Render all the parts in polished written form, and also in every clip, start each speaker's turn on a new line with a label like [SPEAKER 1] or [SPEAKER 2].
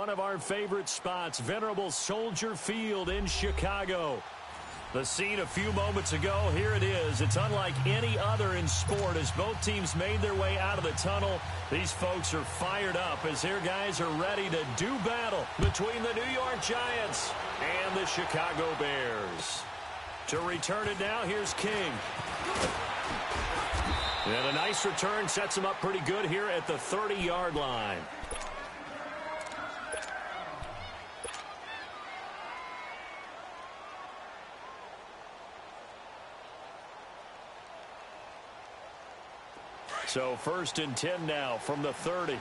[SPEAKER 1] One of our favorite spots, venerable Soldier Field in Chicago. The scene a few moments ago, here it is. It's unlike any other in sport as both teams made their way out of the tunnel. These folks are fired up as their guys are ready to do battle between the New York Giants and the Chicago Bears. To return it now, here's King. And a nice return sets him up pretty good here at the 30-yard line. So 1st and 10 now from the 30.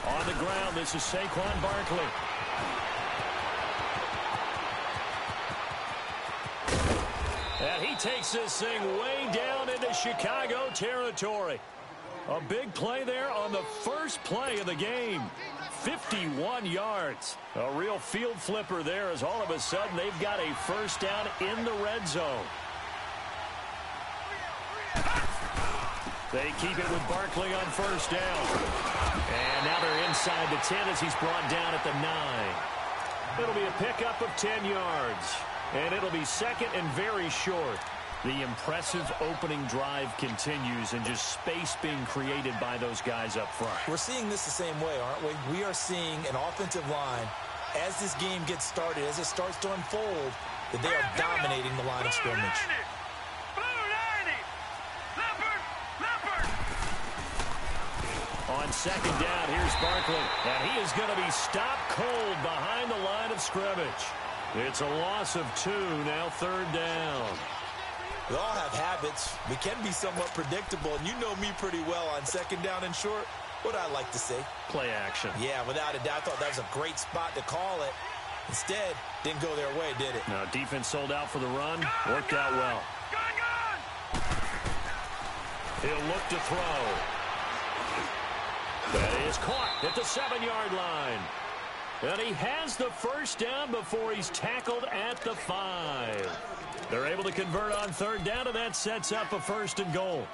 [SPEAKER 1] On the ground, this is Saquon Barkley. And he takes this thing way down into Chicago territory. A big play there on the first play of the game. 51 yards. A real field flipper there as all of a sudden they've got a first down in the red zone. They keep it with Barkley on first down. And now they're inside the 10 as he's brought down at the 9. It'll be a pickup of 10 yards. And it'll be second and very short. The impressive opening drive continues and just space being created by those guys up front.
[SPEAKER 2] We're seeing this the same way, aren't we? We are seeing an offensive line, as this game gets started, as it starts to unfold, that they are dominating the line of scrimmage.
[SPEAKER 1] On second down, here's Barkley. And he is going to be stopped cold behind the line of scrimmage. It's a loss of 2, now 3rd down.
[SPEAKER 2] We all have habits. We can be somewhat predictable, and you know me pretty well on second down and short. What I like to say?
[SPEAKER 1] Play action.
[SPEAKER 2] Yeah, without a doubt. I thought that was a great spot to call it. Instead, didn't go their way, did it?
[SPEAKER 1] No, defense sold out for the run. Worked out well. He'll look to throw. That is caught at the 7-yard line. And he has the first down before he's tackled at the 5. They're able to convert on 3rd down, and that sets up a 1st and goal.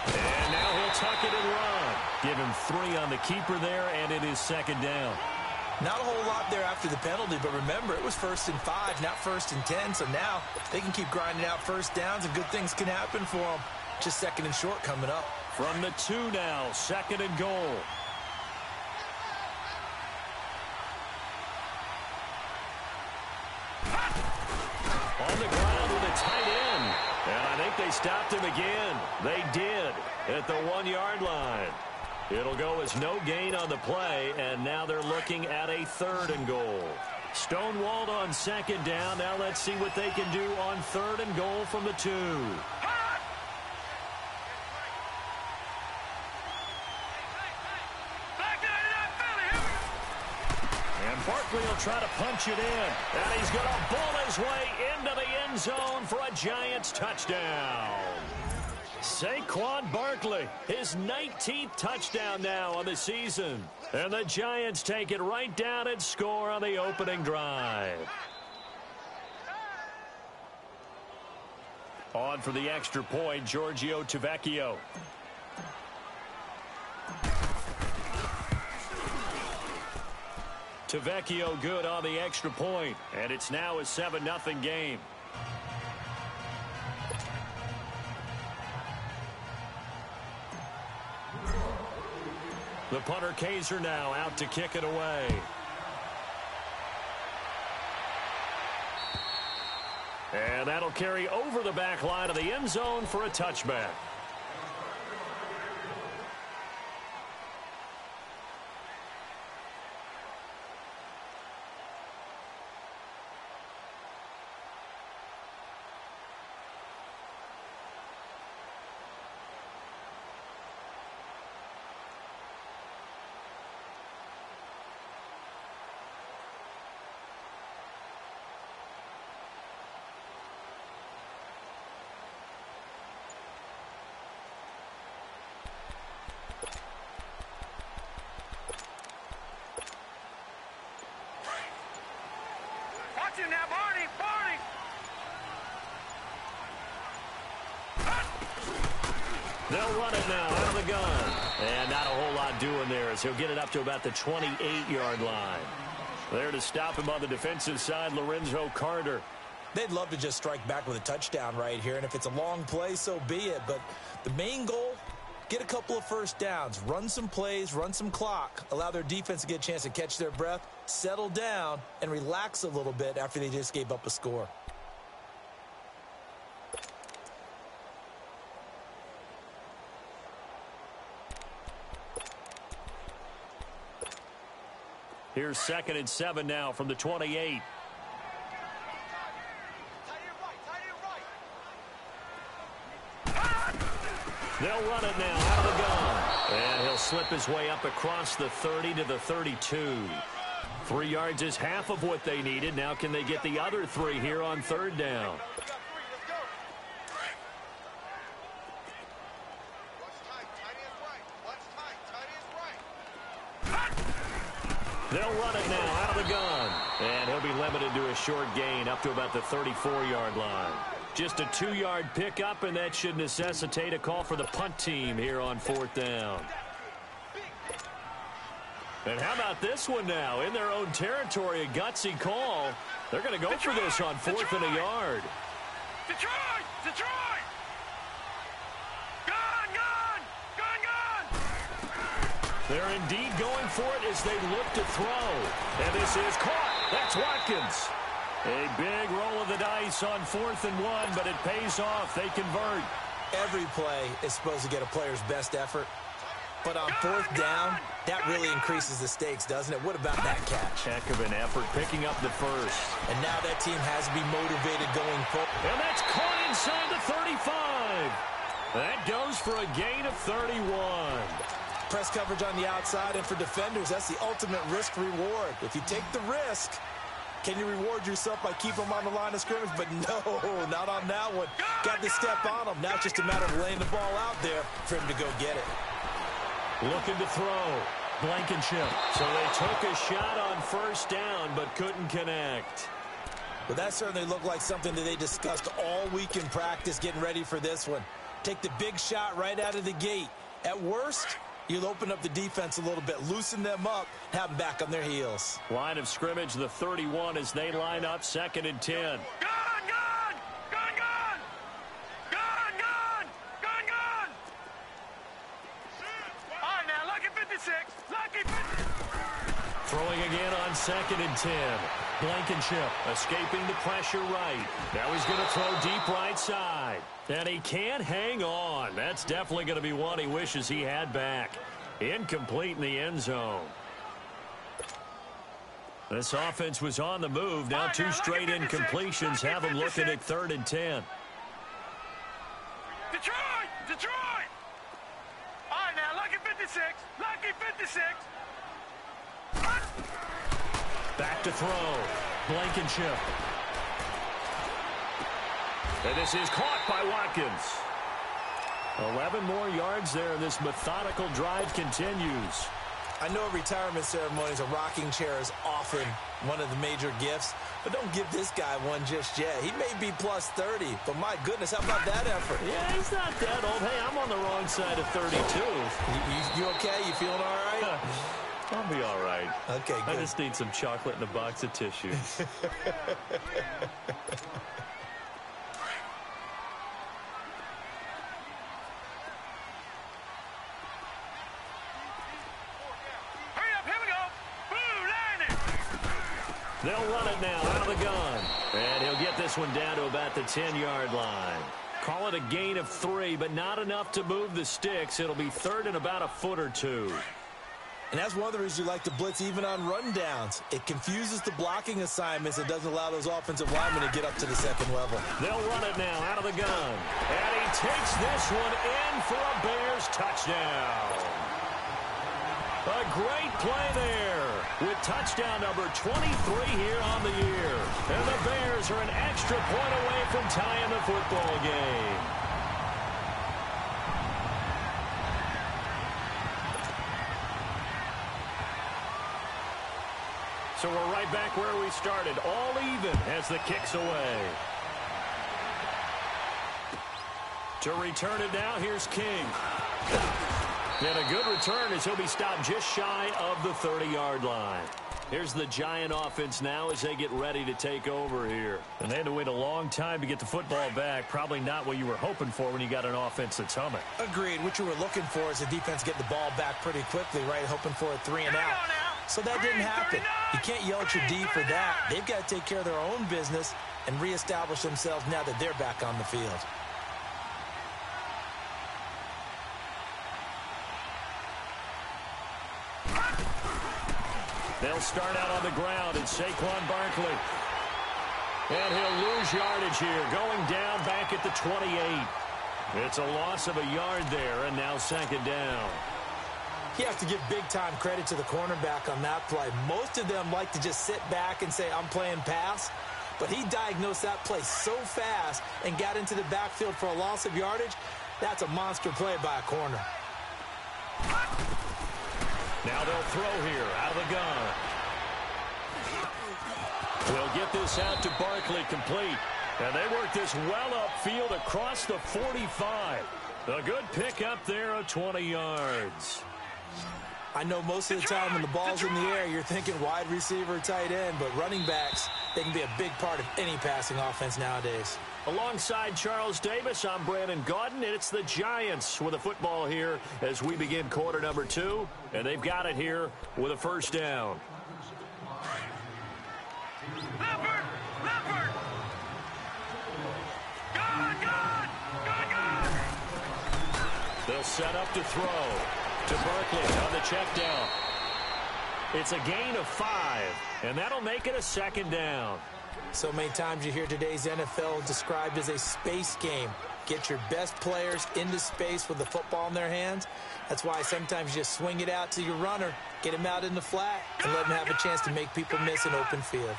[SPEAKER 1] And now he'll tuck it and run. Give him 3 on the keeper there, and it is 2nd down.
[SPEAKER 2] Not a whole lot there after the penalty, but remember, it was 1st and 5, not 1st and 10, so now they can keep grinding out first downs and good things can happen for them. Just 2nd and short coming up.
[SPEAKER 1] From the 2 now, 2nd and goal. On the ground with a tight end. And I think they stopped him again. They did at the 1-yard line. It'll go as no gain on the play, and now they're looking at a 3rd and goal. Stonewalled on 2nd down. Now let's see what they can do on 3rd and goal from the 2. And Barkley will try to punch it in. And he's going to ball his way into the end zone for a Giants touchdown. Saquon Barkley, his 19th touchdown now on the season. And the Giants take it right down and score on the opening drive. On for the extra point, Giorgio Tavecchio. Tavecchio good on the extra point, and it's now a 7-0 game. The punter Kaiser now out to kick it away. And that'll carry over the back line of the end zone for a touchback. They'll run it now out of the gun. And not a whole lot doing there as he'll get it up to about the 28-yard line. There to stop him on the defensive side, Lorenzo Carter.
[SPEAKER 2] They'd love to just strike back with a touchdown right here, and if it's a long play, so be it. But the main goal, get a couple of first downs, run some plays, run some clock, allow their defense to get a chance to catch their breath, settle down, and relax a little bit after they just gave up a score.
[SPEAKER 1] Here's 2nd and 7 now from the 28. They'll run it now out of the gun. And he'll slip his way up across the 30 to the 32. 3 yards is half of what they needed. Now can they get the other 3 here on 3rd down? They'll run it now out of the gun. And he'll be limited to a short gain up to about the 34-yard line. Just a 2-yard pickup, and that should necessitate a call for the punt team here on 4th down. And how about this one now? In their own territory, a gutsy call. They're going to go for this on 4th and a yard.
[SPEAKER 3] Detroit! Detroit! Gun! Gun! Gun! Gun!
[SPEAKER 1] They're indeed going for it as they look to throw. And this is caught. That's Watkins. A big roll of the dice on 4th and 1, but it pays off. They convert.
[SPEAKER 2] Every play is supposed to get a player's best effort. But on 4th down, that really increases the stakes, doesn't it? What about that catch?
[SPEAKER 1] Heck of an effort picking up the first.
[SPEAKER 2] And now that team has to be motivated going forward.
[SPEAKER 1] And that's caught inside the 35. That goes for a gain of 31.
[SPEAKER 2] Press coverage on the outside, and for defenders, that's the ultimate risk-reward. If you take the risk, can you reward yourself by keeping them on the line of scrimmage? But no, not on that one. Got to step on them. Now it's just a matter of laying the ball out there for him to go get it.
[SPEAKER 1] Looking to throw. Blankenship. So they took a shot on 1st down, but couldn't connect.
[SPEAKER 2] Well, that certainly looked like something that they discussed all week in practice getting ready for this one. Take the big shot right out of the gate. At worst, you'll open up the defense a little bit, loosen them up, have them back on their heels.
[SPEAKER 1] Line of scrimmage, the 31 as they line up 2nd and 10.
[SPEAKER 3] Gun! Gun! Gun! Gun! Gun! Gun! Gun! Gun! All right, now, lucky 56. Lucky 50.
[SPEAKER 1] Throwing again on 2nd and 10. Blankenship escaping the pressure right. Now he's going to throw deep right side. And he can't hang on. That's definitely going to be one he wishes he had back. Incomplete in the end zone. This offense was on the move. Now 2 straight incompletions have them looking at 3rd and 10.
[SPEAKER 3] Detroit! Detroit! All right, now, lucky 56. Lucky 56.
[SPEAKER 1] Back to throw. Blankenship. And this is caught by Watkins. 11 more yards there, and this methodical drive continues.
[SPEAKER 2] I know at retirement ceremonies, a rocking chair is often one of the major gifts, but don't give this guy one just yet. He may be plus 30, but my goodness, how about that effort?
[SPEAKER 1] Yeah, he's not that old. Hey, I'm on the wrong side of 32.
[SPEAKER 2] You okay? You feeling all right?
[SPEAKER 1] I'll be all right.
[SPEAKER 2] Okay, good.
[SPEAKER 1] I just need some chocolate and a box of tissues. They'll run it now out of the gun. And he'll get this one down to about the 10-yard line. Call it a gain of 3, but not enough to move the sticks. It'll be 3rd and about a foot or 2.
[SPEAKER 2] And that's one of the reasons you like to blitz even on rundowns. It confuses the blocking assignments. It doesn't allow those offensive linemen to get up to the 2nd level.
[SPEAKER 1] They'll run it now out of the gun. And he takes this one in for a Bears touchdown. A great play there with touchdown number 23 here on the year. And the Bears are an extra point away from tying the football game. So we're right back where we started, all even as the kick's away. To return it now, here's King. And a good return as he'll be stopped just shy of the 30-yard line. Here's the Giant offense now as they get ready to take over here. And they had to wait a long time to get the football back. Probably not what you were hoping for when you got an offense that's humming.
[SPEAKER 2] Agreed. What you were looking for is the defense getting the ball back pretty quickly, right? Hoping for a 3 and out. So that didn't happen. You can't yell at your D for that. They've got to take care of their own business and reestablish themselves now that they're back on the field.
[SPEAKER 1] They'll start out on the ground, and Saquon Barkley. And he'll lose yardage here, going down back at the 28. It's a loss of a yard there, and now second down.
[SPEAKER 2] You have to give big-time credit to the cornerback on that play. Most of them like to just sit back and say, I'm playing pass. But he diagnosed that play so fast and got into the backfield for a loss of yardage. That's a monster play by a corner.
[SPEAKER 1] Now they'll throw here out of the gun. We'll get this out to Barkley complete. And they work this well upfield across the 45. A good pickup there of 20 yards.
[SPEAKER 2] I know most of the time when the ball's in the air, you're thinking wide receiver, tight end, but running backs, they can be a big part of any passing offense nowadays.
[SPEAKER 1] Alongside Charles Davis, I'm Brandon Gaudin, and it's the Giants with a football here as we begin quarter number 2, and they've got it here with a first down.
[SPEAKER 3] Leopard! Leopard! Gone!
[SPEAKER 1] They'll set up to throw to Barkley on the check down. It's a gain of 5, and that'll make it a second down.
[SPEAKER 2] So many times you hear today's NFL described as a space game. Get your best players into space with the football in their hands. That's why sometimes you just swing it out to your runner, get him out in the flat, and let him have a chance to make people miss an open field.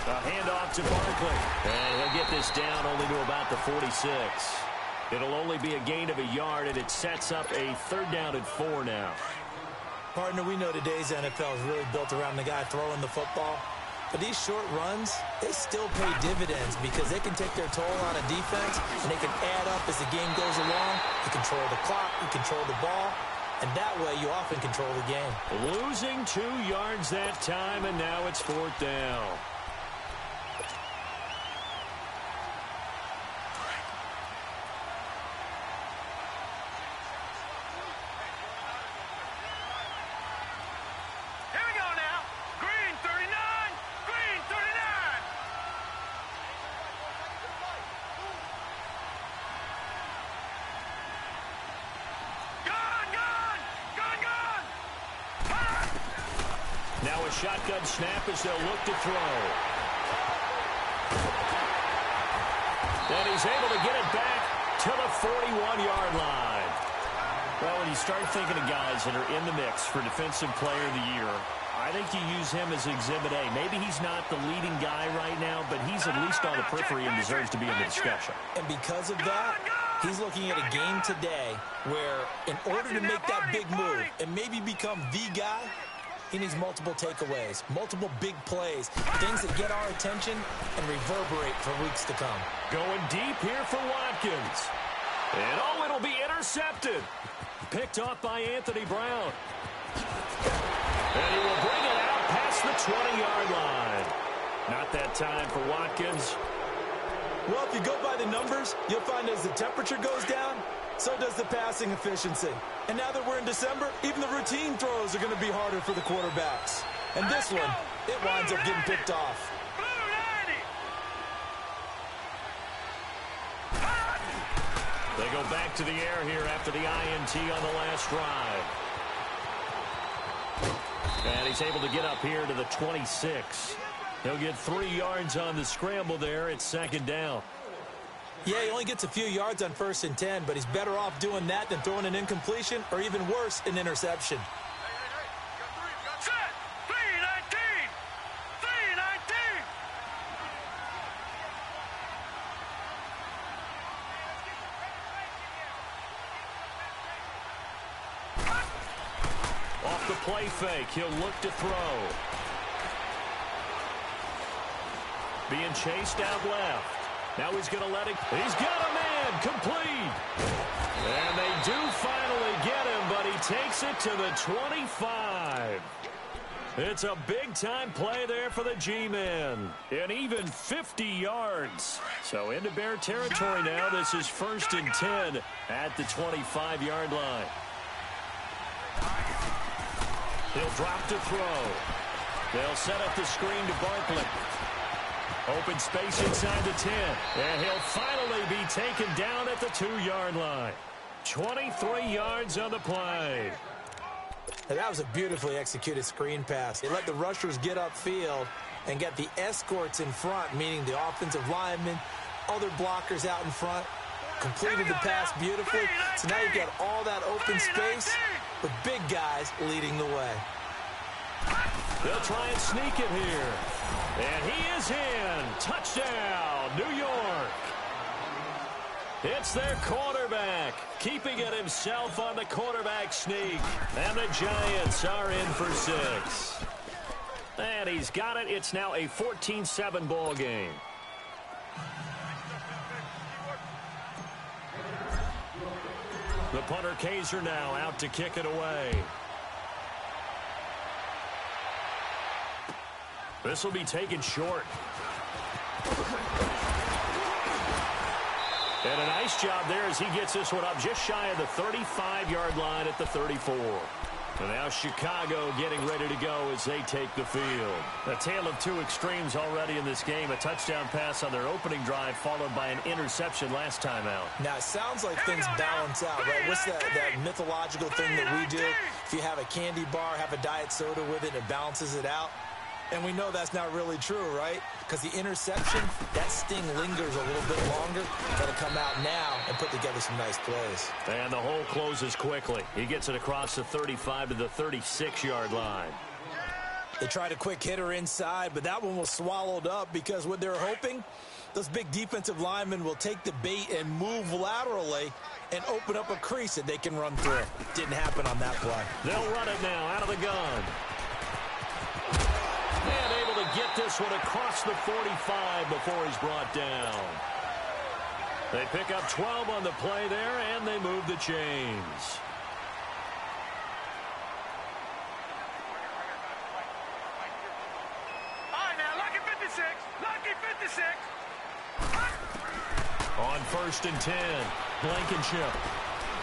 [SPEAKER 1] A handoff to Barkley. And he'll get this down only to about the 46. It'll only be a gain of a yard, and it sets up a third down and 4 now.
[SPEAKER 2] Partner, we know today's NFL is really built around the guy throwing the football. But these short runs, they still pay dividends because they can take their toll on a defense, and they can add up as the game goes along. You control the clock, you control the ball, and that way you often control the game.
[SPEAKER 1] Losing 2 yards that time, and now it's 4th down. Shotgun snap as they'll look to throw. And he's able to get it back to the 41-yard line. Well, when you start thinking of guys that are in the mix for Defensive Player of the Year, I think you use him as Exhibit A. Maybe he's not the leading guy right now, but he's at least on the periphery and deserves to be in the discussion.
[SPEAKER 2] And because of that, he's looking at a game today where in order to make that big move and maybe become the guy, he needs multiple takeaways, multiple big plays, things that get our attention and reverberate for weeks to come.
[SPEAKER 1] Going deep here for Watkins. And oh, it'll be intercepted. Picked off by Anthony Brown. And he will bring it out past the 20-yard line. Not that time for Watkins.
[SPEAKER 2] Well, if you go by the numbers, you'll find as the temperature goes down, so does the passing efficiency. And now that we're in December, even the routine throws are going to be harder for the quarterbacks. And this one, it winds up getting picked off.
[SPEAKER 1] They go back to the air here after the INT on the last drive. And he's able to get up here to the 26. He'll get 3 yards on the scramble there. It's second down.
[SPEAKER 2] Yeah, he only gets a few yards on 1st and 10, but he's better off doing that than throwing an incompletion or even worse, an interception.
[SPEAKER 3] Set! 319! 319!
[SPEAKER 1] Off the play fake, he'll look to throw. Being chased out left. Now he's going to let it. He's got a man complete. And they do finally get him, but he takes it to the 25. It's a big-time play there for the G-men. And even 50 yards. So into Bear territory now. This is 1st and 10 at the 25-yard line. He'll drop to throw. They'll set up the screen to Barkley. Open space inside the 10. And he'll finally be taken down at the 2-yard line. 23 yards on the play.
[SPEAKER 2] And that was a beautifully executed screen pass. They let the rushers get upfield and get the escorts in front, meaning the offensive linemen, other blockers out in front, completed the pass beautifully. So now you've got all that open space with big guys leading the way.
[SPEAKER 1] They'll try and sneak it here. And he is in. Touchdown, New York. It's their quarterback, keeping it himself on the quarterback sneak. And the Giants are in for 6. And he's got it. It's now a 14-7 ball game. The punter Kaiser now out to kick it away. This will be taken short. And a nice job there as he gets this one up just shy of the 35-yard line at the 34. And now Chicago getting ready to go as they take the field. A tale of two extremes already in this game. A touchdown pass on their opening drive followed by an interception last time out.
[SPEAKER 2] Now, it sounds like things balance out, right? What's that mythological thing that we do? If you have a candy bar, have a diet soda with it, it balances it out. And we know that's not really true, right? Because the interception, that sting lingers a little bit longer. Got to come out now and put together some nice plays.
[SPEAKER 1] And the hole closes quickly. He gets it across the 35 to the 36-yard line.
[SPEAKER 2] They tried a quick hitter inside, but that one was swallowed up because what they're hoping, those big defensive linemen will take the bait and move laterally and open up a crease that they can run through. Didn't happen on that play.
[SPEAKER 1] They'll run it now out of the gun. And able to get this one across the 45 before he's brought down. They pick up 12 on the play there, and they move the chains.
[SPEAKER 3] All right, now, lucky 56. Lucky 56.
[SPEAKER 1] On 1st and 10, Blankenship.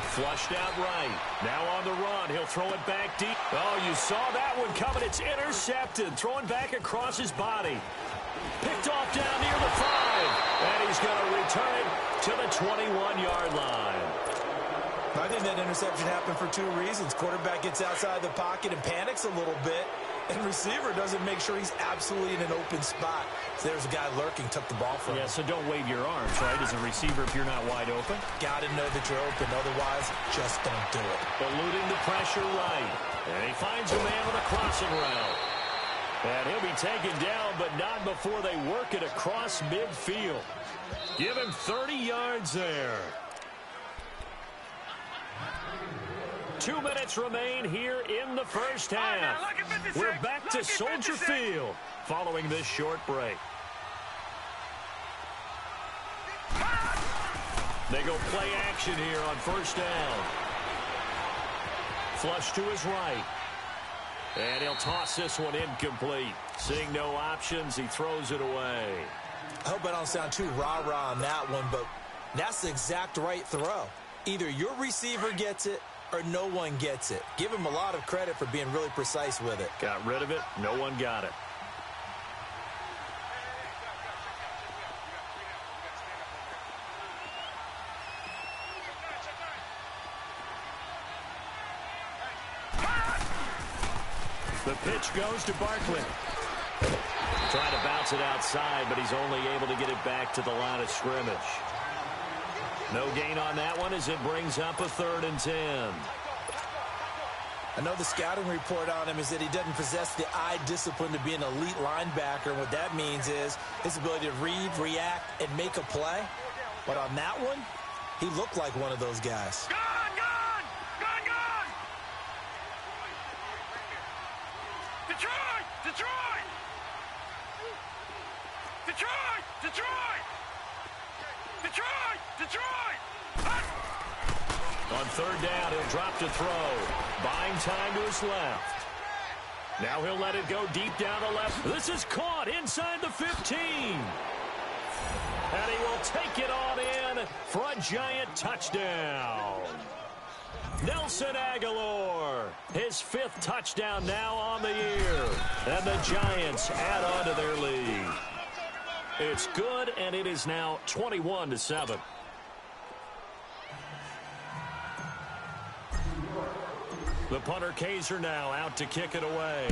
[SPEAKER 1] Flushed out right. Now on the run. He'll throw it back deep. Oh, you saw that one coming. It's intercepted. Throwing back across his body. Picked off down near the 5. And he's going to return it to the 21-yard line.
[SPEAKER 2] I think that interception happened for two reasons. Quarterback gets outside the pocket and panics a little bit. And receiver doesn't make sure he's absolutely in an open spot. So there's a guy lurking, took the ball from him.
[SPEAKER 1] Yeah, so don't wave your arms, right, as a receiver if you're not wide open.
[SPEAKER 2] Got to know that you're open. Otherwise, just don't do it.
[SPEAKER 1] Eluding the pressure right. And he finds a man with a crossing route. And he'll be taken down, but not before they work it across midfield. Give him 30 yards there. 2 minutes remain here in the first half. We're back to Soldier Field following this short break. They go play action here on 1st down. Flush to his right. And he'll toss this one incomplete. Seeing no options, he throws it away.
[SPEAKER 2] I hope I don't sound too rah-rah on that one, but that's the exact right throw. Either your receiver gets it or no one gets it. Give him a lot of credit for being really precise with it.
[SPEAKER 1] Got rid of it. No one got it. The pitch goes to Barkley. Trying to bounce it outside, but he's only able to get it back to the line of scrimmage. No gain on that one as it brings up a 3rd and 10.
[SPEAKER 2] I know the scouting report on him is that he doesn't possess the eye discipline to be an elite linebacker. And what that means is his ability to read, react, and make a play. But on that one, he looked like one of those guys.
[SPEAKER 3] Gone, gone, gone, gone. Detroit, Detroit. Detroit, Detroit. Detroit! Detroit!
[SPEAKER 1] On third down, he'll drop to throw. Buying time to his left. Now he'll let it go deep down the left. This is caught inside the 15. And he will take it on in for a giant touchdown. Nelson Aguilar, his 5th touchdown now on the year. And the Giants add on to their lead. It's good, and it is now 21-7. The punter Kaiser now out to kick it away.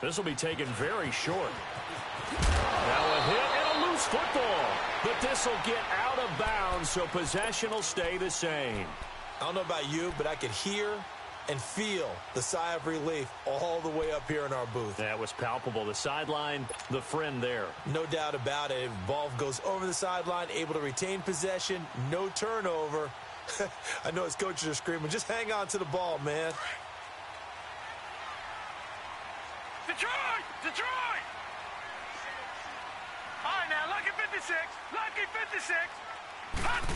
[SPEAKER 1] This will be taken very short. Now a hit and a loose football. But this will get out of bounds, so possession will stay the same.
[SPEAKER 2] I don't know about you, but I could hear and feel the sigh of relief all the way up here in our booth.
[SPEAKER 1] That was palpable. The sideline, the friend there.
[SPEAKER 2] No doubt about it. Ball goes over the sideline, able to retain possession, no turnover. I know his coaches are screaming, just hang on to the ball, man.
[SPEAKER 3] Detroit! Detroit! All right, now, lucky 56. Lucky 56. Hut!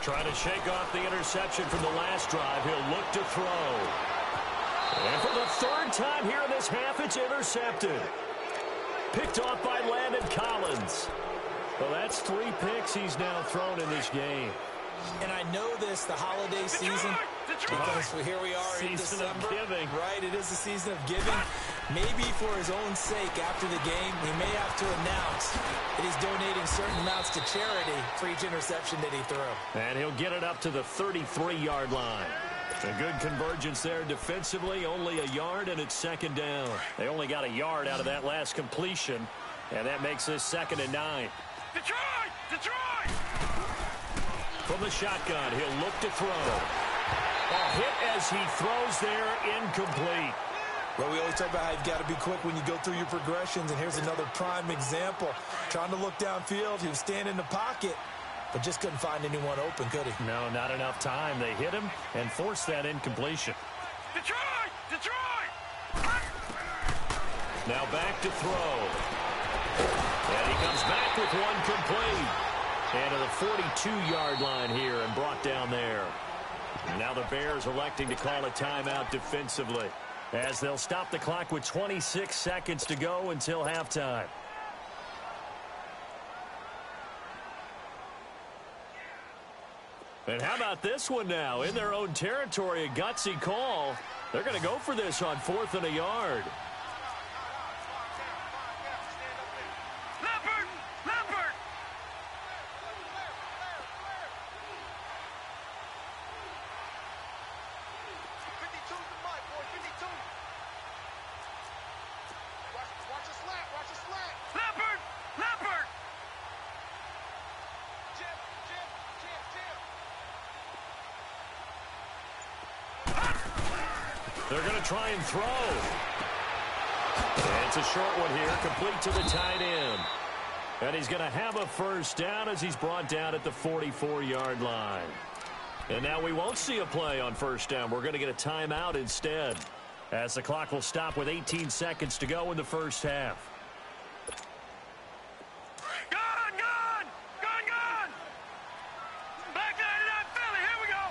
[SPEAKER 1] Trying to shake off the interception from the last drive. He'll look to throw. And for the 3rd time here in this half, it's intercepted. Picked off by Landon Collins. Well, that's 3 picks he's now thrown in this game.
[SPEAKER 2] And I know this, the holiday season, because here we are in December.
[SPEAKER 1] Season of giving.
[SPEAKER 2] Right, it is the season of giving. Maybe for his own sake after the game, he may have to announce that he's donating certain amounts to charity for each interception that he threw.
[SPEAKER 1] And he'll get it up to the 33-yard line. A good convergence there defensively, only a yard, and it's 2nd down. They only got a yard out of that last completion, and that makes this 2nd and 9.
[SPEAKER 3] Detroit! Detroit!
[SPEAKER 1] From the shotgun, he'll look to throw. A hit as he throws there, incomplete.
[SPEAKER 2] Well, we always talk about how you've got to be quick when you go through your progressions, and here's another prime example. Trying to look downfield, he was standing in the pocket, but just couldn't find anyone open, could he?
[SPEAKER 1] No, not enough time. They hit him and forced that incompletion.
[SPEAKER 3] Detroit! Detroit!
[SPEAKER 1] Now back to throw. And he comes back with one complete. And to the 42-yard line here and brought down there. And now the Bears electing to call a timeout defensively, as they'll stop the clock with 26 seconds to go until halftime. And how about this one now? In their own territory, a gutsy call. They're going to go for this on 4th and a yard.
[SPEAKER 3] Leopard! Leopard! Leopard! Leopard!
[SPEAKER 1] They're going to try and throw. And it's a short one here, complete to the tight end. And he's going to have a 1st down as he's brought down at the 44-yard line. And now we won't see a play on 1st down. We're going to get a timeout instead, as the clock will stop with 18 seconds to go in the 1st half.
[SPEAKER 3] Gun! Gun! Gun! Gun! Back 99 Philly, here we go!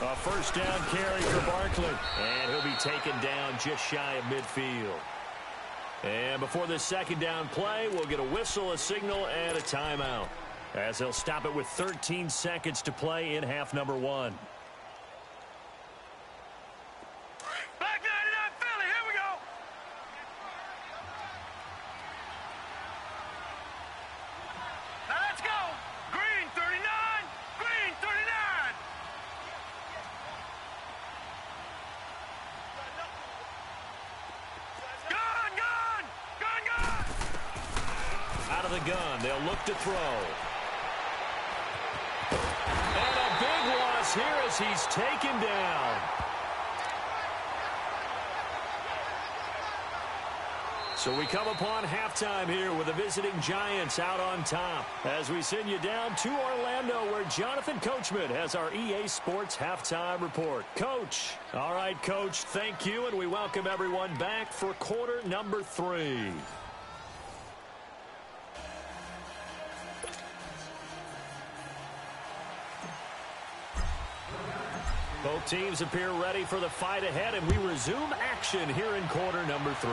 [SPEAKER 1] A 1st down carry for Barkley. And he'll be taken down just shy of midfield. And before this 2nd down play, we'll get a whistle, a signal, and a timeout, as they'll stop it with 13 seconds to play in half number 1.
[SPEAKER 3] Back 99 Philly, here we go! Now let's go! Green 39! Green 39! Gun! Gun! Gun! Gun!
[SPEAKER 1] Out of the gun, they'll look to throw. And a big loss here as he's taken down. So we come upon halftime here with the visiting Giants out on top as we send you down to Orlando where Jonathan Coachman has our EA Sports halftime report. Coach. All right, Coach, thank you, and we welcome everyone back for quarter number 3. Both teams appear ready for the fight ahead, and we resume action here in quarter number 3.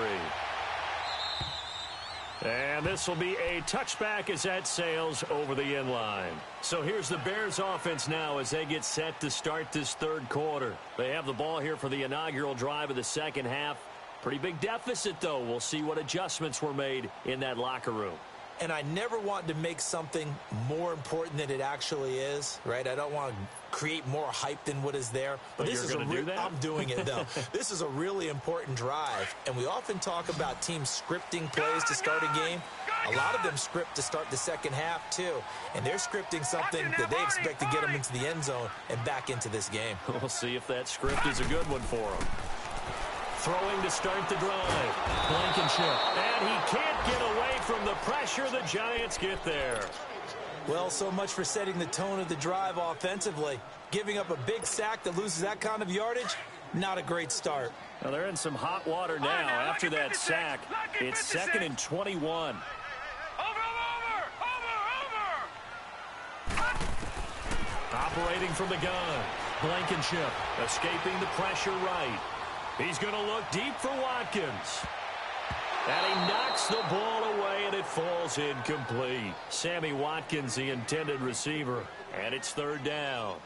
[SPEAKER 1] And this will be a touchback as that sails over the end line. So here's the Bears offense now as they get set to start this third quarter. They have the ball here for the inaugural drive of the second half. Pretty big deficit, though. We'll see what adjustments were made in that locker room.
[SPEAKER 2] And I never want to make something more important than it actually is, right? I don't want to create more hype than what is there.
[SPEAKER 1] But this is do that?
[SPEAKER 2] I'm doing it, though. This is a really important drive. And we often talk about teams scripting plays to start a game. A lot of them script to start the second half, too. And they're scripting something that they expect to get them into the end zone and back into this game.
[SPEAKER 1] We'll see if that script is a good one for them. Throwing to start the drive. Blankenship. And he can't get away from the pressure. The Giants get there.
[SPEAKER 2] Well, so much for setting the tone of the drive offensively. Giving up a big sack that loses that kind of yardage, not a great start.
[SPEAKER 1] Well, they're in some hot water now after that sack. It's 2nd and 21. Operating from the gun. Blankenship escaping the pressure right. He's going to look deep for Watkins. And he knocks the ball away, and it falls incomplete. Sammy Watkins, the intended receiver, and it's third down.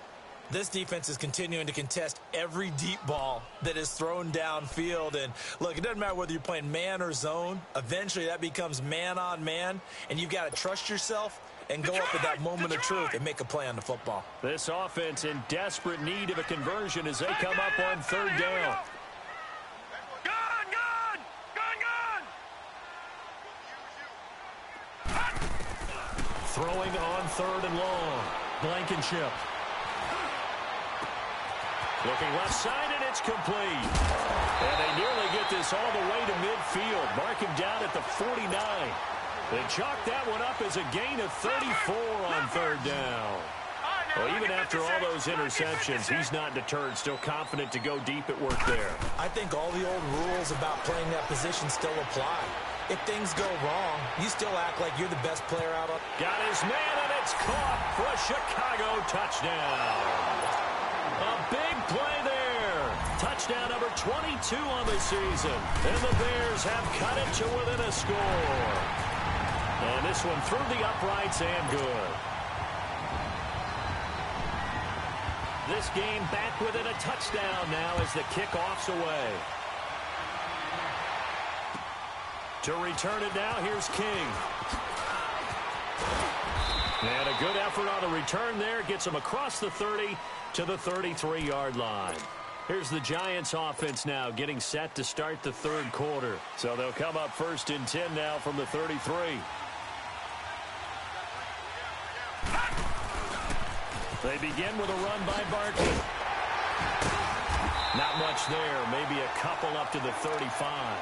[SPEAKER 2] This defense is continuing to contest every deep ball that is thrown downfield. And, look, it doesn't matter whether you're playing man or zone. Eventually, that becomes man-on-man, and you've got to trust yourself and go up at that moment of truth and make a play on the football.
[SPEAKER 1] This offense in desperate need of a conversion as they come up on third down. Throwing on third and long. Blankenship. Looking left side, and it's complete. And they nearly get this all the way to midfield. Mark him down at the 49. They chalk that one up as a gain of 34 on third down. Well, even after all those interceptions, he's not deterred, still confident to go deep at work there.
[SPEAKER 2] I think all the old rules about playing that position still apply. If things go wrong, you still act like you're the best player out on.
[SPEAKER 1] Got his man, and it's caught for a Chicago touchdown. A big play there. Touchdown number 22 on the season. And the Bears have cut it to within a score. And this one through the uprights and good. This game back within a touchdown now as the kickoff's away. To return it now, here's King. And a good effort on the return there. Gets him across the 30 to the 33-yard line. Here's the Giants offense now getting set to start the third quarter. So they'll come up 1st and 10 now from the 33. They begin with a run by Barkley. Not much there. Maybe a couple up to the 35.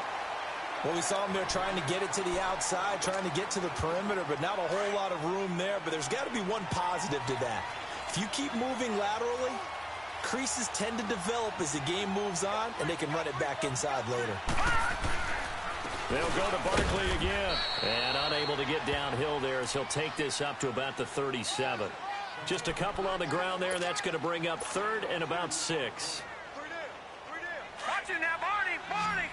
[SPEAKER 2] Well, we saw him there trying to get it to the outside, trying to get to the perimeter, but not a whole lot of room there. But there's got to be one positive to that. If you keep moving laterally, creases tend to develop as the game moves on, and they can run it back inside later.
[SPEAKER 1] They'll go to Barkley again. And unable to get downhill there as he'll take this up to about the 37. Just a couple on the ground there, and that's going to bring up 3rd and about 6.
[SPEAKER 3] Watch it now, Barney!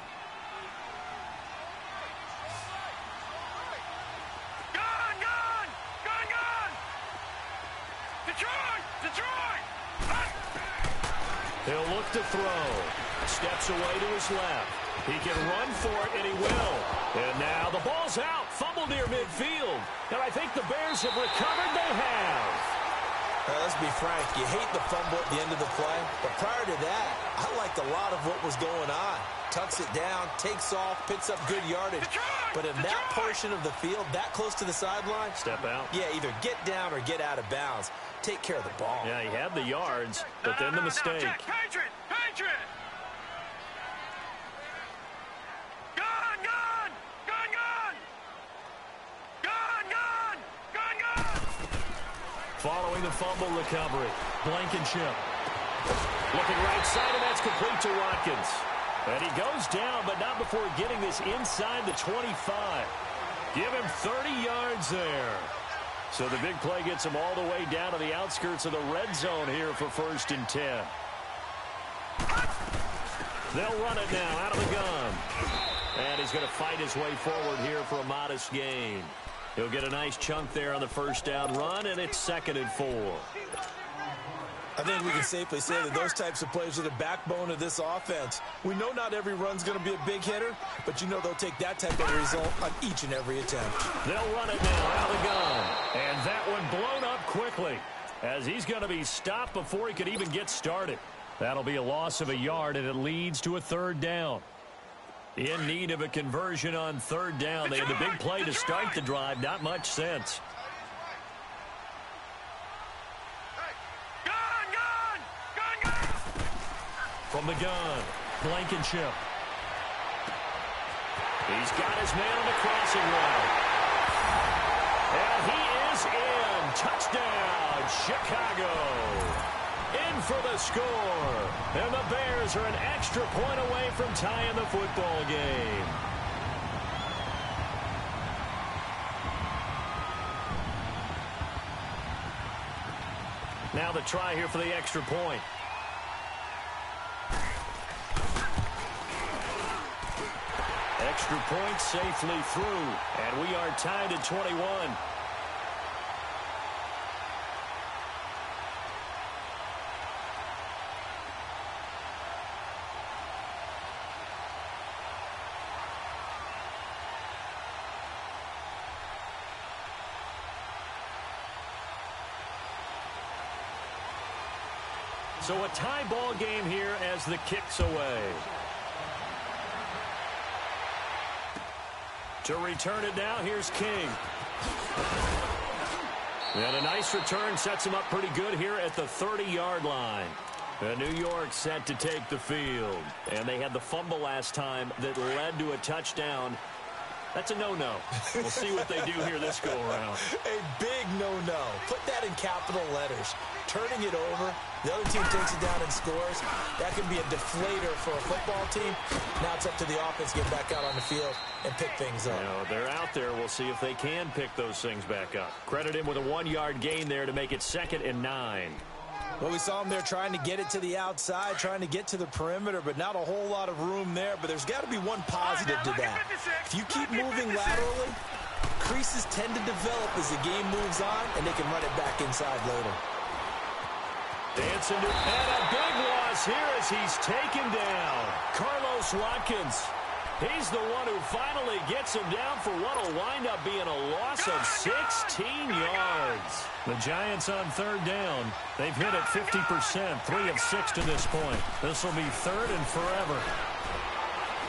[SPEAKER 1] He'll look to throw. Steps away to his left. He can run for it, and he will. And now the ball's out. Fumble near midfield. And I think the Bears have recovered. They have.
[SPEAKER 2] Let's be frank. You hate the fumble at the end of the play. But prior to that, I liked a lot of what was going on. Tucks it down, takes off, picks up good yardage. But in that portion of the field, that close to the sideline,
[SPEAKER 1] step out.
[SPEAKER 2] Yeah, either get down or get out of bounds. Take care of the ball.
[SPEAKER 1] Yeah, he had the yards, but then the mistake.
[SPEAKER 3] Patriot! Gun!
[SPEAKER 1] Following the fumble recovery, Blankenship. Looking right side, and that's complete to Watkins. And he goes down, but not before getting this inside the 25. Give him 30 yards there. So the big play gets him all the way down to the outskirts of the red zone here for 1st and 10. They'll run it now out of the gun. And he's going to fight his way forward here for a modest gain. He'll get a nice chunk there on the first down run, and it's 2nd and 4.
[SPEAKER 2] I think we can safely say that those types of plays are the backbone of this offense. We know not every run's going to be a big hitter, but you know they'll take that type of result on each and every attempt.
[SPEAKER 1] They'll run it now out of the gun. And that one blown up quickly as he's going to be stopped before he could even get started. That'll be a loss of a yard, and it leads to a 3rd down. In need of a conversion on 3rd down. They had the big play to start the drive. Not much sense. From the gun, Blankenship. He's got his man on the crossing route. And he is in. Touchdown, Chicago. In for the score. And the Bears are an extra point away from tying the football game. Now the try here for the extra point. Extra point safely through, and we are tied at 21. So a tie ball game here as the kick's away. To return it now, here's King. And a nice return sets him up pretty good here at the 30-yard line. And New York set to take the field. And they had the fumble last time that led to a touchdown. That's a no-no. We'll see what they do here this go-around.
[SPEAKER 2] A big no-no. Put that in capital letters. Turning it over, the other team takes it down and scores. That can be a deflator for a football team. Now it's up to the offense to get back out on the field and pick things up.
[SPEAKER 1] You know, they're out there. We'll see if they can pick those things back up. Credit him with a 1-yard gain there to make it 2nd and 9.
[SPEAKER 2] Well, we saw him there trying to get it to the outside, trying to get to the perimeter, but not a whole lot of room there. But there's got to be one positive to that. If you keep moving laterally, creases tend to develop as the game moves on, and they can run it back inside later.
[SPEAKER 1] Dancing to, and a big loss here as he's taken down. Carlos Watkins. He's the one who finally gets him down for what will wind up being a loss of 16 yards. The Giants on 3rd down. They've hit it 50%, 3 of 6 to this point. This will be 3rd and forever.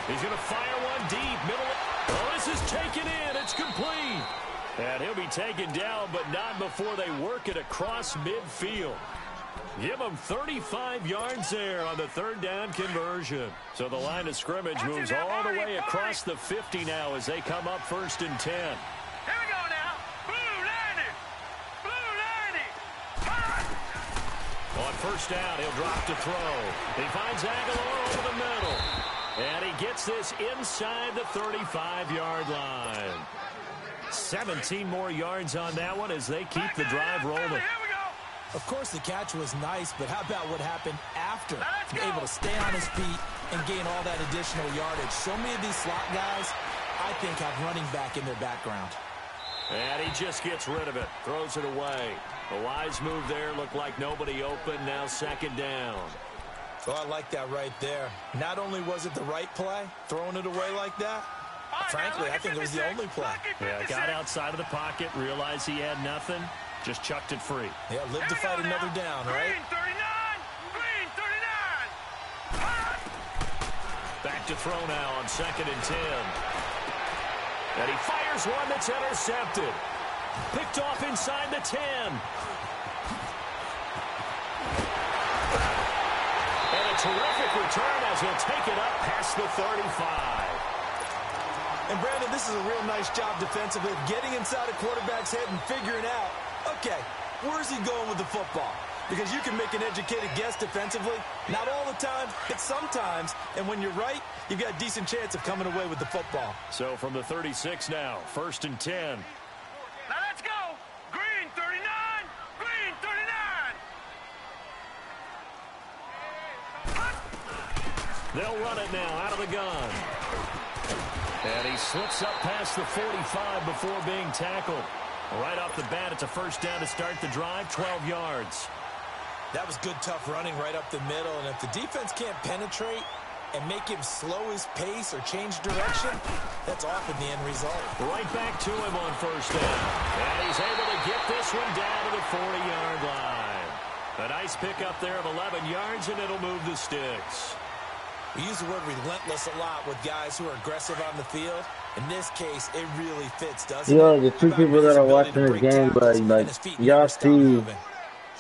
[SPEAKER 1] He's going to fire one deep, middle. Oh, this is taken in. It's complete. And he'll be taken down, but not before they work it across midfield. Give him 35 yards there on the 3rd down conversion. So the line of scrimmage moves all the way across the 50 now as they come up 1st and 10.
[SPEAKER 3] Here we go now. Blue 90. Blue 90.
[SPEAKER 1] On 1st down, he'll drop to throw. He finds Aguilar over the middle. And he gets this inside the 35-yard line. 17 more yards on that one as they keep the drive rolling.
[SPEAKER 2] Of course, the catch was nice, but how about what happened after? Able to stay on his feet and gain all that additional yardage. So many of these slot guys, I think, have running back in their background.
[SPEAKER 1] And he just gets rid of it, throws it away. A wise move there, looked like nobody open, now 2nd down.
[SPEAKER 2] Oh, I like that right there. Not only was it the right play, throwing it away like that, frankly, I think it was the only play.
[SPEAKER 1] Yeah, got outside of the pocket, realized he had nothing. Just chucked it free.
[SPEAKER 2] Yeah, live to fight another down, right?
[SPEAKER 3] Green 39. Green 39.
[SPEAKER 1] Back to throw now on 2nd and 10. And he fires one that's intercepted. Picked off inside the 10. And a terrific return as he'll take it up past the 35.
[SPEAKER 2] And Brandon, this is a real nice job defensively of getting inside a quarterback's head and figuring out, okay, Where's he going with the football? Because you can make an educated guess defensively. Not all the time, but sometimes. And when you're right, you've got a decent chance of coming away with the football.
[SPEAKER 1] So from the 36 now, 1st and 10.
[SPEAKER 3] Now let's go. Green 39. Green 39.
[SPEAKER 1] They'll run it now out of the gun. And he slips up past the 45 before being tackled. Right off the bat, it's a first down to start the drive, 12 yards.
[SPEAKER 2] That was good, tough running right up the middle. And if the defense can't penetrate and make him slow his pace or change direction, that's often the end result.
[SPEAKER 1] Right back to him on first down. And he's able to get this one down to the 40-yard line. A nice pickup there of 11 yards, and it'll move the sticks.
[SPEAKER 2] We use the word relentless a lot with guys who are aggressive on the field. In this case, it really fits, doesn't it?
[SPEAKER 4] Yo, the two people that are watching this game, but like, y'all see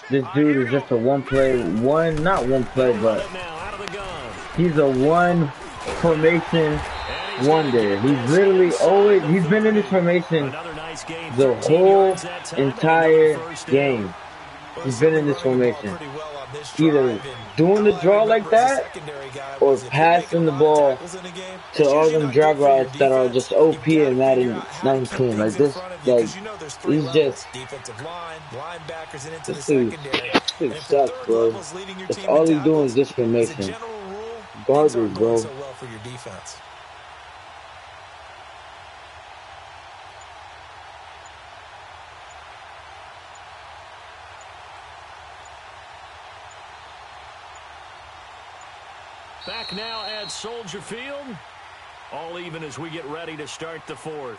[SPEAKER 4] this dude is just a not one play, but he's a one formation wonder. He's literally he's been in this formation the whole entire game. He's been in this formation. Either doing the draw like that or passing the ball to all them drag routes that are just OP and Madden 19. Like this, like he's just this dude sucks, bro. That's all he's doing is this formation. Garbage, bro.
[SPEAKER 1] Back now at Soldier Field. All even as we get ready to start the 4th.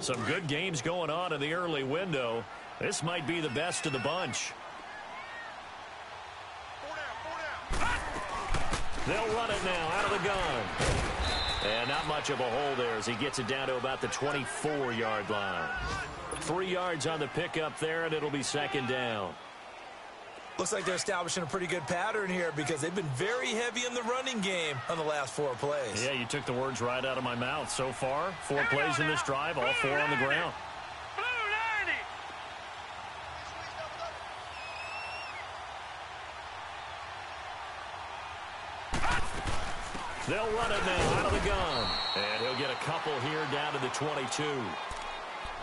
[SPEAKER 1] Some good games going on in the early window. This might be the best of the bunch. They'll run it now out of the gun. And not much of a hole there as he gets it down to about the 24-yard line. 3 yards on the pickup there, and it'll be 2nd down.
[SPEAKER 2] Looks like they're establishing a pretty good pattern here because they've been very heavy in the running game on the last 4 plays.
[SPEAKER 1] Yeah, you took the words right out of my mouth. So far, 4 plays in this drive, all 4 on the ground. They'll run it now out of the gun. And he'll get a couple here down to the 22.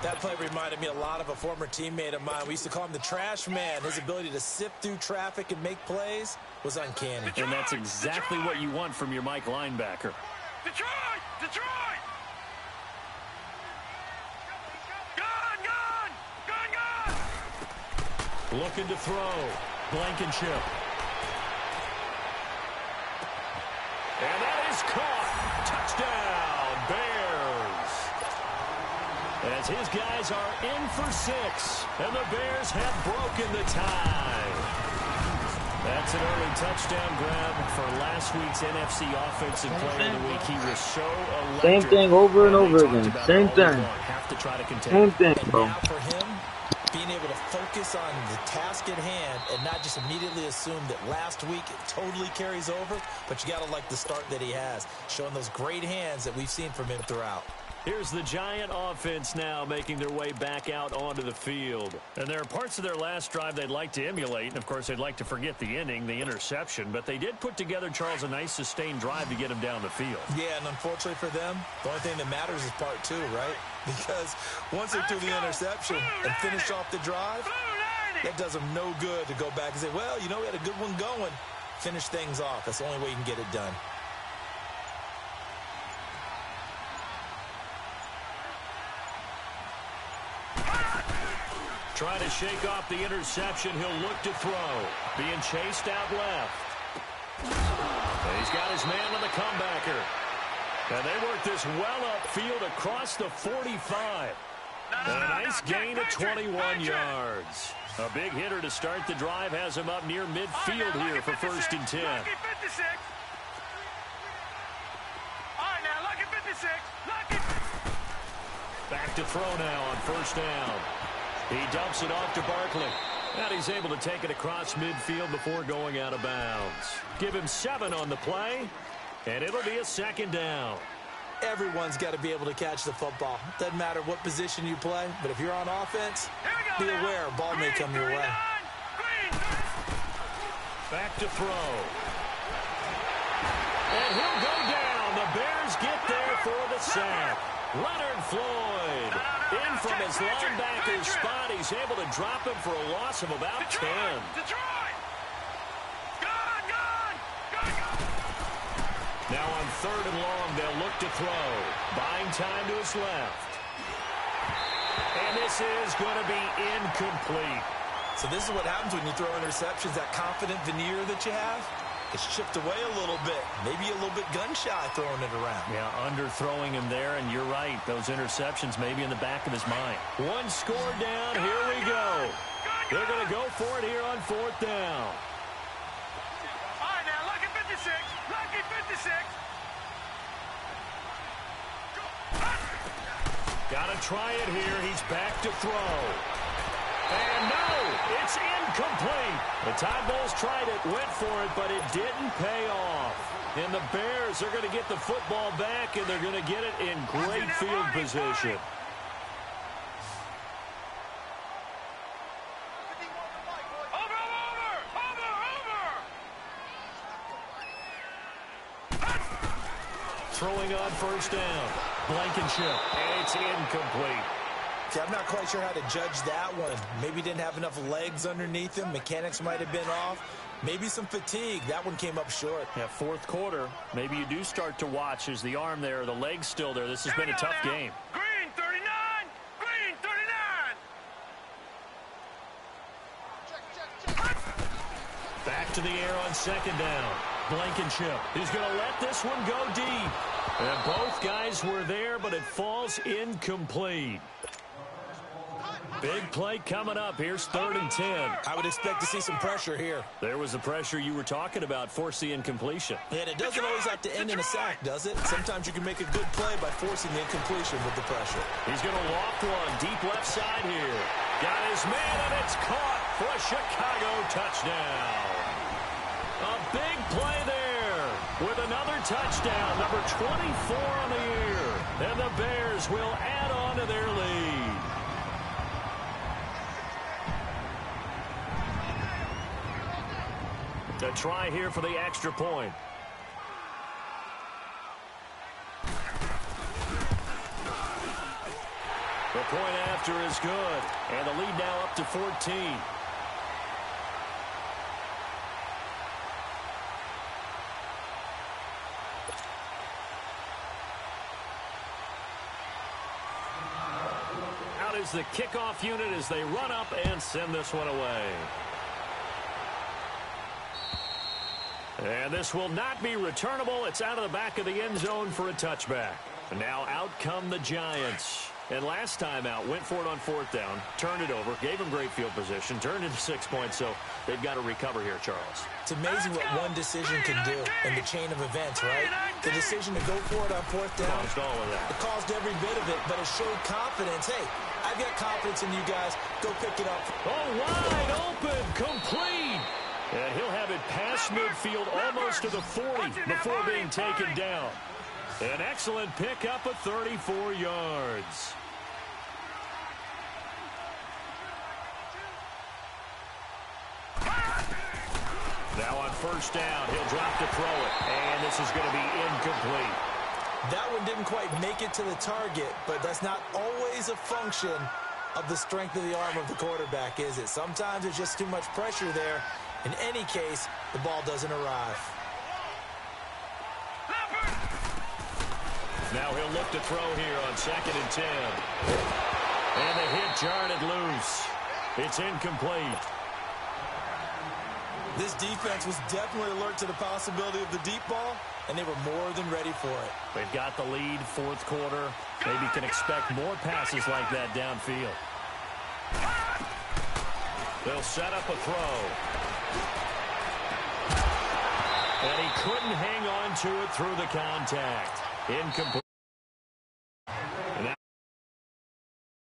[SPEAKER 2] That play reminded me a lot of a former teammate of mine. We used to call him the trash man. His ability to sift through traffic and make plays was uncanny.
[SPEAKER 1] And that's exactly what you want from your Mike linebacker.
[SPEAKER 3] Detroit! Detroit! Gun! Gun! Gun! Gun!
[SPEAKER 1] Looking to throw. Blankenship. And that is caught. Touchdown, Bears. As his guys are in for 6, and the Bears have broken the tie. That's an early touchdown grab for last week's NFC Offensive Player of the Week. He was so electric.
[SPEAKER 4] Same thing over and over again. Same thing. Same thing, bro.
[SPEAKER 2] Now for him, being able to focus on the task at hand and not just immediately assume that last week it totally carries over, but you got to like the start that he has, showing those great hands that we've seen from him throughout.
[SPEAKER 1] Here's the Giant offense now making their way back out onto the field. And there are parts of their last drive they'd like to emulate. And, of course, they'd like to forget the inning, the interception. But they did put together, Charles, a nice sustained drive to get him down the field.
[SPEAKER 2] Yeah, and unfortunately for them, the only thing that matters is part 2, right? Because once they threw the interception and finished off the drive, that does them no good to go back and say, well, you know, we had a good one going. Finish things off. That's the only way you can get it done.
[SPEAKER 1] Trying to shake off the interception. He'll look to throw. Being chased out left. And he's got his man on the comebacker. And they work this well upfield across the 45. And a nice gain of 21 yards. A big hitter to start the drive has him up near midfield here for 1st and 10.
[SPEAKER 3] All right, now, lucky 56. Lucky.
[SPEAKER 1] Back to throw now on 1st down. He dumps it off to Barkley. And he's able to take it across midfield before going out of bounds. Give him 7 on the play. And it'll be a second down.
[SPEAKER 2] Everyone's got to be able to catch the football. Doesn't matter what position you play, but if you're on offense, be aware a ball may come your way.
[SPEAKER 1] Back to throw. And he'll go down. The Bears get there for the sack. Leonard Floyd in from his linebacker spot. He's able to drop him for a loss of about 10. Now on 3rd and long, they'll look to throw. Buying time to his left. And this is going to be incomplete.
[SPEAKER 2] So this is what happens when you throw interceptions. That confident veneer that you have, it's chipped away a little bit. Maybe a little bit gun-shy throwing it around.
[SPEAKER 1] Yeah, underthrowing him there, and you're right. Those interceptions may be in the back of his mind. One score down. Here we go. They're going to go for it here on 4th down.
[SPEAKER 3] All right, now, lucky 56. Lucky 56.
[SPEAKER 1] Got to try it here. He's back to throw. And no, it's incomplete. The Tide Bulls tried it, went for it, but it didn't pay off. And the Bears are going to get the football back, and they're going to get it in great field position. Throwing on 1st down. Blankenship. It's incomplete.
[SPEAKER 2] See, I'm not quite sure how to judge that one. Maybe didn't have enough legs underneath him. Mechanics might have been off. Maybe some fatigue. That one came up short.
[SPEAKER 1] Yeah, 4th quarter. Maybe you do start to watch as the arm there, the leg's still there. This has been a tough game.
[SPEAKER 3] Green 39. Green 39.
[SPEAKER 1] Back to the air on 2nd down. Blankenship. He's going to let this one go deep. And both guys were there, but it falls incomplete. Big play coming up. Here's 3rd and 10.
[SPEAKER 2] I would expect to see some pressure here.
[SPEAKER 1] There was the pressure you were talking about, force the incompletion.
[SPEAKER 2] And it doesn't always have to end in a sack, does it? Sometimes you can make a good play by forcing the incompletion with the pressure.
[SPEAKER 1] He's going to loft one deep left side here. Got his man, and it's caught for a Chicago touchdown. A big play there with another touchdown, number 24 on the year. And the Bears will add on to their lead. A try here for the extra point. The point after is good. And the lead now up to 14. Out is the kickoff unit as they run up and send this one away. And this will not be returnable. It's out of the back of the end zone for a touchback. And now out come the Giants. And last time out, went for it on 4th down, turned it over, gave them great field position, turned into 6 points, so they've got to recover here, Charles.
[SPEAKER 2] It's amazing what one decision can do in the chain of events, right? The decision to go for it on 4th down.
[SPEAKER 1] Caused all of that.
[SPEAKER 2] It caused every bit of it, but it showed confidence. Hey, I've got confidence in you guys. Go pick it up.
[SPEAKER 1] Oh, wide open, complete. And he'll have it past midfield almost to the 40 before being taken down. An excellent pickup of 34 yards. Now on 1st down, he'll drop to throw it. And this is going to be incomplete.
[SPEAKER 2] That one didn't quite make it to the target, but that's not always a function of the strength of the arm of the quarterback, is it? Sometimes there's just too much pressure there. In any case, the ball doesn't arrive.
[SPEAKER 1] Now he'll look to throw here on 2nd and 10. And the hit jarred it loose. It's incomplete.
[SPEAKER 2] This defense was definitely alert to the possibility of the deep ball, and they were more than ready for it.
[SPEAKER 1] They've got the lead, 4th quarter. Maybe can expect more passes like that downfield. They'll set up a throw. And he couldn't hang on to it through the contact. Incomplete.